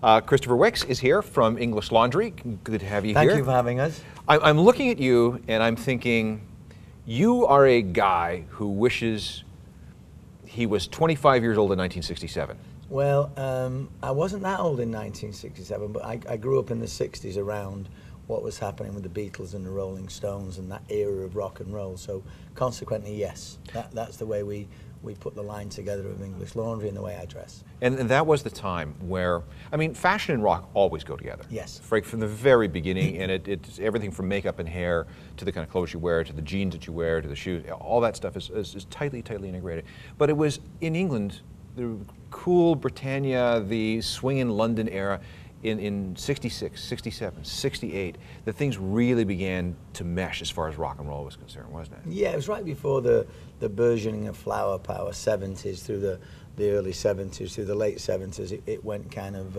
Christopher Wicks is here from English Laundry. Good to have you here. Thank you for having us. I'm looking at you and I'm thinking, you are a guy who wishes he was 25 years old in 1967. Well, I wasn't that old in 1967, but I grew up in the 60s around what was happening with the Beatles and the Rolling Stones and that era of rock and roll. So consequently, yes, that's the way we put the line together of English Laundry and the way I dress. And that was the time where, I mean, fashion and rock always go together. Yes. From the very beginning, and it's everything from makeup and hair to the kind of clothes you wear, to the jeans that you wear, to the shoes, all that stuff is tightly integrated. But it was in England, the cool Britannia, the swinging London era, in 66, 67, 68, that things really began to mesh as far as rock and roll was concerned, wasn't it? Yeah, it was right before the burgeoning of flower power, 70s through the early 70s, through the late 70s. It went kind of,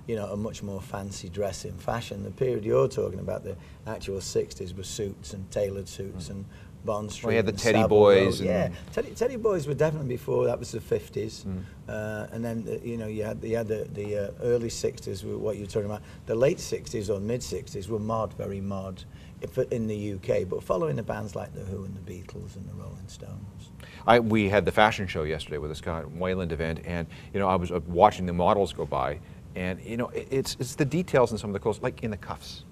you know, a much more fancy dress in fashion. The period you're talking about, the actual 60s, was suits and tailored suits and Bond Street. Well, you had the Teddy Savile Boys. Row. Yeah, Teddy Boys were definitely before. That was the 50s, and then you know you had the early 60s. What you're talking about, the late 60s or mid 60s were mod, very mod, in the UK. But following the bands like the Who and the Beatles and the Rolling Stones. We had the fashion show yesterday with the Scott Weiland event, and you know I was watching the models go by, and you know it's the details in some of the clothes, like in the cuffs.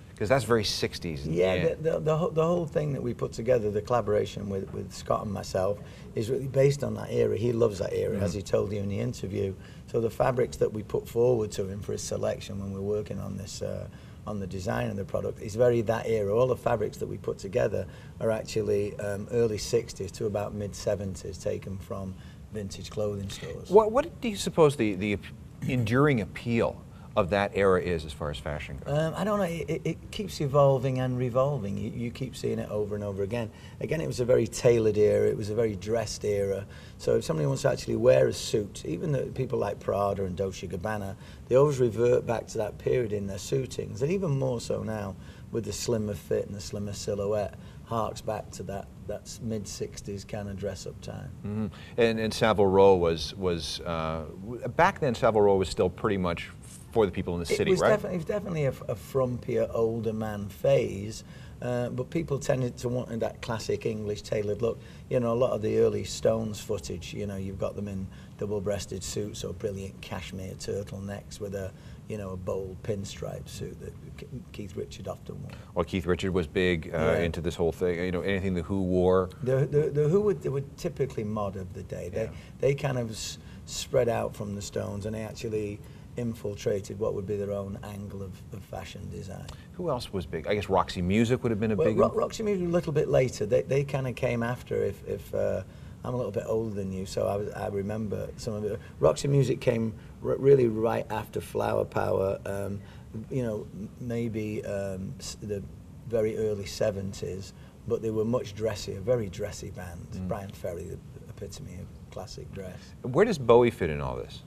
Because that's very 60s. Yeah, the whole thing that we put together, the collaboration with Scott and myself, is really based on that era. He loves that era, as he told you in the interview. So the fabrics that we put forward to him for his selection when we're working on this, on the design of the product, is very that era. All the fabrics that we put together are actually early 60s to about mid 70s, taken from vintage clothing stores. What do you suppose the enduring appeal of that era is as far as fashion goes? I don't know. It keeps evolving and revolving. You keep seeing it over and over again. Again, it was a very tailored era. It was a very dressed era. So if somebody wants to actually wear a suit, even the people like Prada and Dolce & Gabbana, they always revert back to that period in their suitings, and even more so now with the slimmer fit and the slimmer silhouette, harks back to that mid 60s kind of dress up time. And Savile Row was back then. Savile Row was still pretty much for the people in the city, right? It was definitely a frumpier, older man phase, but people tended to want that classic English tailored look. You know, a lot of the early Stones footage, you know, you've got them in double-breasted suits or brilliant cashmere turtlenecks with a, you know, a bold pinstripe suit that Keith Richards often wore. Well, Keith Richards was big into this whole thing. You know, anything the Who wore. The Who were typically mod of the day. They kind of spread out from the Stones, and they actually infiltrated what would be their own angle of fashion design. Who else was big? I guess Roxy Music would have been a big one. Roxy Music a little bit later. They kind of came after. If I'm a little bit older than you, so I remember some of it. Roxy Music came really right after Flower Power. You know, maybe the very early 70s, but they were much dressier, very dressy band. Brian Ferry, the epitome of classic dress. Where does Bowie fit in all this?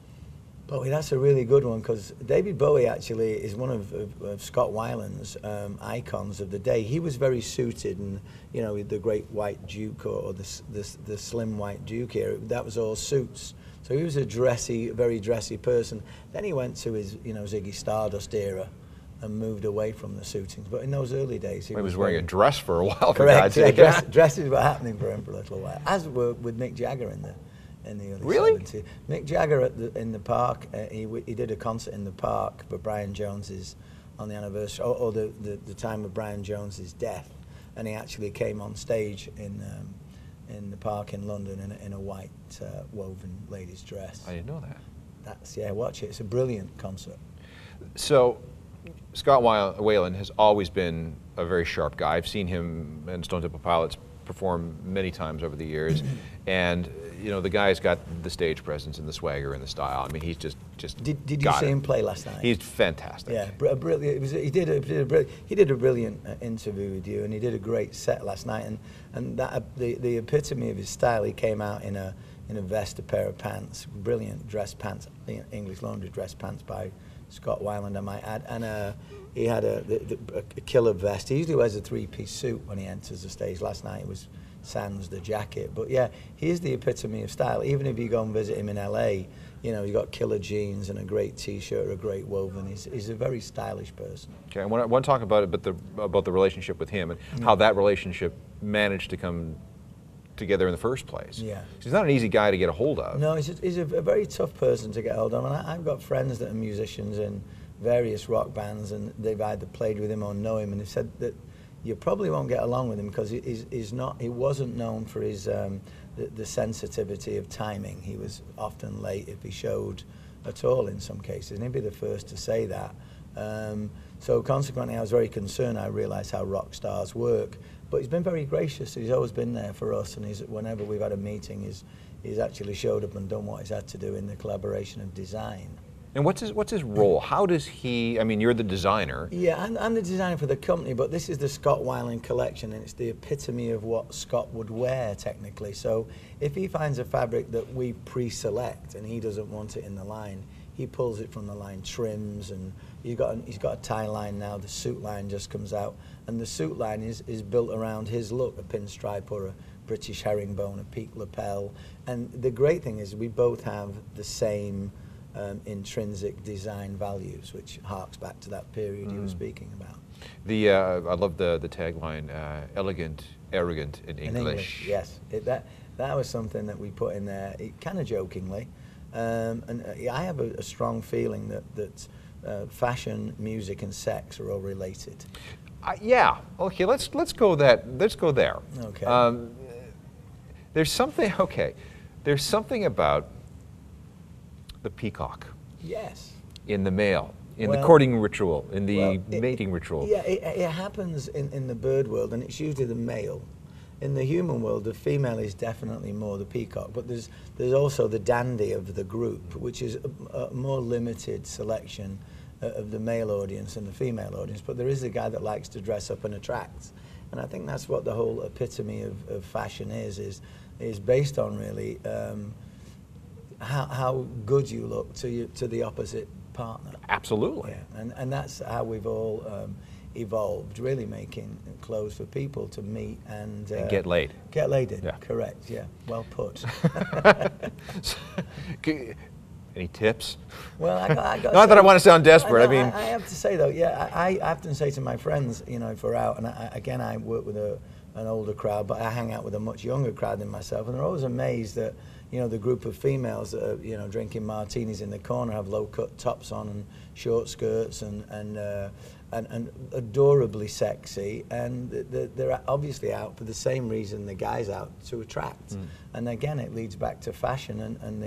Bowie, that's a really good one, because David Bowie actually is one of Scott Weiland's icons of the day. He was very suited, and you know, the great white Duke or the slim white Duke era, that was all suits. So he was a dressy, very dressy person. Then he went to his, you know, Ziggy Stardust era and moved away from the suitings. But in those early days, he was wearing a dress for a while. Correct. Yeah, dresses were happening for him for a little while, as were with Mick Jagger in the early 70s. Mick Jagger in the Park, he did a concert in the Park for Brian Jones's, on the anniversary, or the time of Brian Jones's death, and he actually came on stage in the Park in London in a white woven ladies dress. I didn't know that. Watch it. It's a brilliant concert. So Scott Weiland has always been a very sharp guy. I've seen him and Stone Temple Pilots perform many times over the years, and you know, the guy's got the stage presence and the swagger and the style. I mean, he's just Did you see him play last night? He's fantastic. Yeah, brilliant. He did a brilliant interview with you, and he did a great set last night. And that the epitome of his style. He came out in a vest, a pair of pants, brilliant dress pants, English Laundry dress pants by Scott Weiland, I might add, and he had a killer vest. He usually wears a three-piece suit when he enters the stage. Last night it was sans the jacket, but yeah, he is the epitome of style. Even if you go and visit him in LA, You know, he's got killer jeans and a great T-shirt or a great woven. He's a very stylish person. Okay, I want to talk about it, but about the relationship with him and how that relationship managed to come together in the first place. Yeah. He's not an easy guy to get a hold of. No, he's a very tough person to get hold of. And I've got friends that are musicians in various rock bands, and they've either played with him or know him, and they've said that you probably won't get along with him because he wasn't known for his the sensitivity of timing. He was often late if he showed at all in some cases, and he'd be the first to say that. So consequently, I was very concerned. I realised how rock stars work, but he's been very gracious. He's always been there for us, and whenever we've had a meeting, he's actually showed up and done what he's had to do in the collaboration of design. And what's his role? How does he, I mean, you're the designer. Yeah, I'm the designer for the company, but this is the Scott Weiland collection, and it's the epitome of what Scott would wear, technically. So if he finds a fabric that we pre-select and he doesn't want it in the line, he pulls it from the line, trims, and he's got a tie line now. The suit line just comes out, and the suit line is built around his look, a pinstripe or a British herringbone, a peak lapel. And the great thing is we both have the same intrinsic design values, which harks back to that period you were speaking about. I love the tagline, elegant, arrogant in English. In English, yes. That was something that we put in there, kind of jokingly. And I have a strong feeling that fashion, music, and sex are all related. Yeah. Okay. Let's go there. Okay. There's something. Okay. There's something about the peacock. Yes. In the male, in the courting ritual, in the mating ritual. Yeah, it happens in the bird world, and it's usually the male. In the human world, the female is definitely more the peacock, but there's also the dandy of the group, which is a more limited selection of the male audience and the female audience, but there is a guy that likes to dress up and attract. And I think that's what the whole epitome of fashion is based on, really, how good you look to the opposite partner. Absolutely. Yeah, and that's how we've all evolved, really, making clothes for people to meet and get laid. Get laid in, yeah. Correct, yeah, well put. Any tips? Well, I got Not that I want to sound desperate. I mean, I have to say though, yeah, I often say to my friends, you know, if we're out, and I work with an older crowd, but I hang out with a much younger crowd than myself, and they're always amazed that, you know, the group of females that are, you know, drinking martinis in the corner have low-cut tops on and short skirts and adorably sexy, and they're obviously out for the same reason the guy's out, to attract. And again, it leads back to fashion and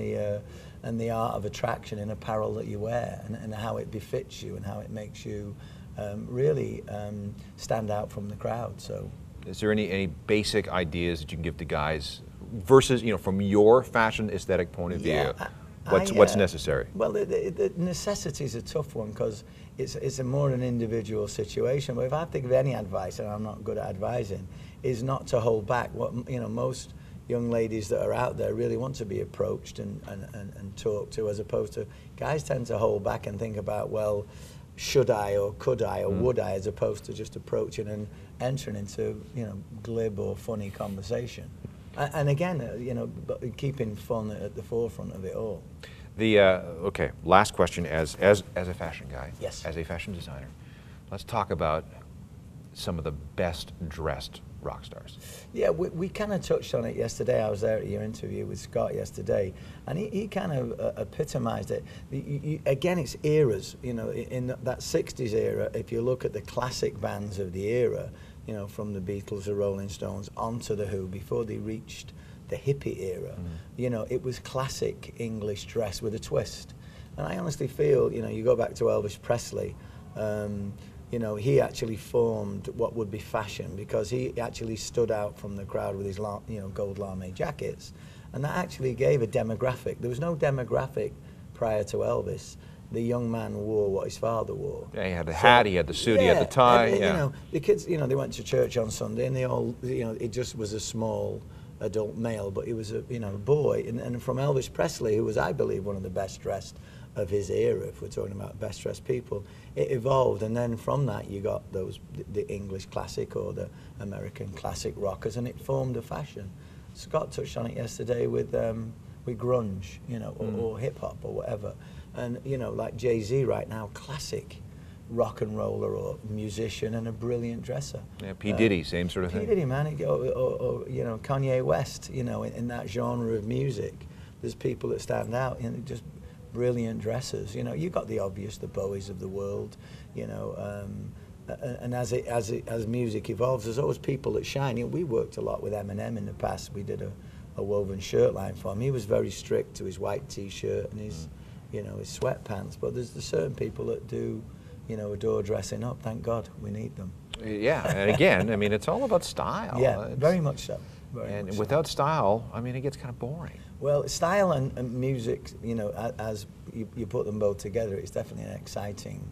the art of attraction in apparel that you wear, and how it befits you and how it makes you really stand out from the crowd. So, is there any basic ideas that you can give to guys versus, you know, from your fashion aesthetic point of view? What's necessary? Well, the necessity is a tough one because it's a more an individual situation. But if I have to give any advice, and I'm not good at advising, is not to hold back. What, you know, most young ladies that are out there really want to be approached and talked to, as opposed to guys tend to hold back and think about, well, should I or could I or would I, as opposed to just approaching and entering into, you know, glib or funny conversation. And again, you know, keeping fun at the forefront of it all. Okay, last question as a fashion guy, yes, as a fashion designer, let's talk about some of the best dressed rock stars. Yeah, we kind of touched on it yesterday. I was there at your interview with Scott yesterday, and he kind of epitomized it. Again, it's eras. You know, in that 60s era, if you look at the classic bands of the era, you know, from the Beatles, the Rolling Stones, onto the Who, before they reached the hippie era, you know, it was classic English dress with a twist. And I honestly feel, you know, you go back to Elvis Presley, you know, he actually formed what would be fashion because he actually stood out from the crowd with his, you know, gold lame jackets. And that actually gave a demographic. There was no demographic prior to Elvis. The young man wore what his father wore. Yeah, he had the hat, he had the suit, he had the tie. You know, the kids, you know, they went to church on Sunday, and they all, you know, it just was a small adult male, but he was a, you know, boy. And from Elvis Presley, who was, I believe, one of the best dressed of his era, if we're talking about best dressed people, it evolved, and then from that you got the English classic or the American classic rockers, and it formed a fashion. Scott touched on it yesterday with with grunge, you know, or hip hop or whatever. And you know, like Jay-Z right now, classic rock and roller or musician and a brilliant dresser. Yeah, P. Diddy, same sort of thing. P. Diddy, man, or you know, Kanye West, you know, in that genre of music, there's people that stand out, you know, just brilliant dressers. You know, you got the obvious, the Bowies of the world, you know, and as music evolves, there's always people that shine. You know, we worked a lot with Eminem in the past. We did a woven shirt line for him. He was very strict to his white T-shirt and his, you know, his sweatpants. But there's certain people that do, you know, adore dressing up. Thank God, we need them. Yeah, and again, I mean, it's all about style. Yeah, very much so. And without style, I mean, it gets kind of boring. Well, style and music, you know, as you put them both together, it's definitely an exciting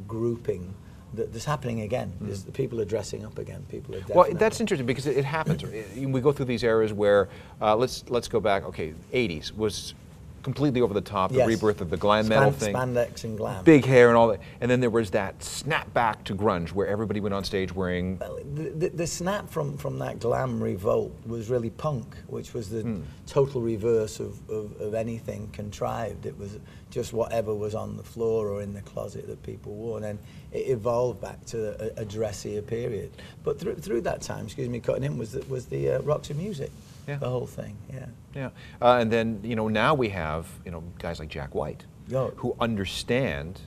grouping that's happening again. The people are dressing up again. People are definitely. Well, that's interesting because it happens. We go through these eras where let's go back. Okay, '80s was completely over the top, the rebirth of the glam metal thing. Spandex and glam. Big hair and all that. And then there was that snap back to grunge where everybody went on stage wearing... Well, the snap from that glam revolt was really punk, which was the total reverse of anything contrived. It was just whatever was on the floor or in the closet that people wore. And then it evolved back to a dressier period. But through that time, excuse me, cutting in was the rocks and music. Yeah. The whole thing, yeah. Yeah, and then, you know, now we have, you know, guys like Jack White who understand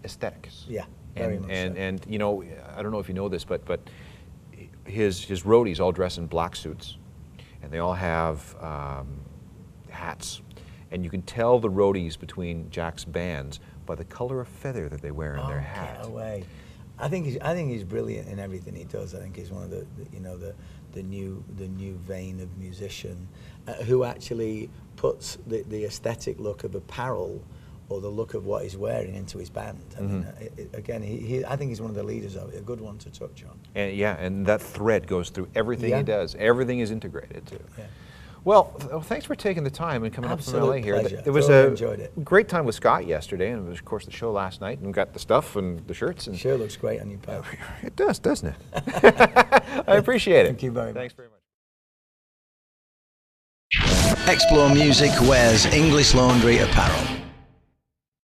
aesthetics. Yeah, very much so. And you know, I don't know if you know this, but his roadies all dress in black suits, and they all have hats, and you can tell the roadies between Jack's bands by the color of feather that they wear in their hat. Get away. I think he's brilliant in everything he does. I think he's one of the new vein of musician who actually puts the aesthetic look of apparel or the look of what he's wearing into his band. I mean, again, I think he's one of the leaders of it. A good one to touch on. And yeah, and that thread goes through everything he does. Everything is integrated too. Yeah. Well, thanks for taking the time and coming up from LA here. Pleasure. It was a great time with Scott yesterday, and it was, of course, the show last night, and we got the stuff and the shirts. And sure looks great on you, pal. It does, doesn't it? I appreciate it. Thank you very much. Thanks very much. Explore Music wears English Laundry apparel.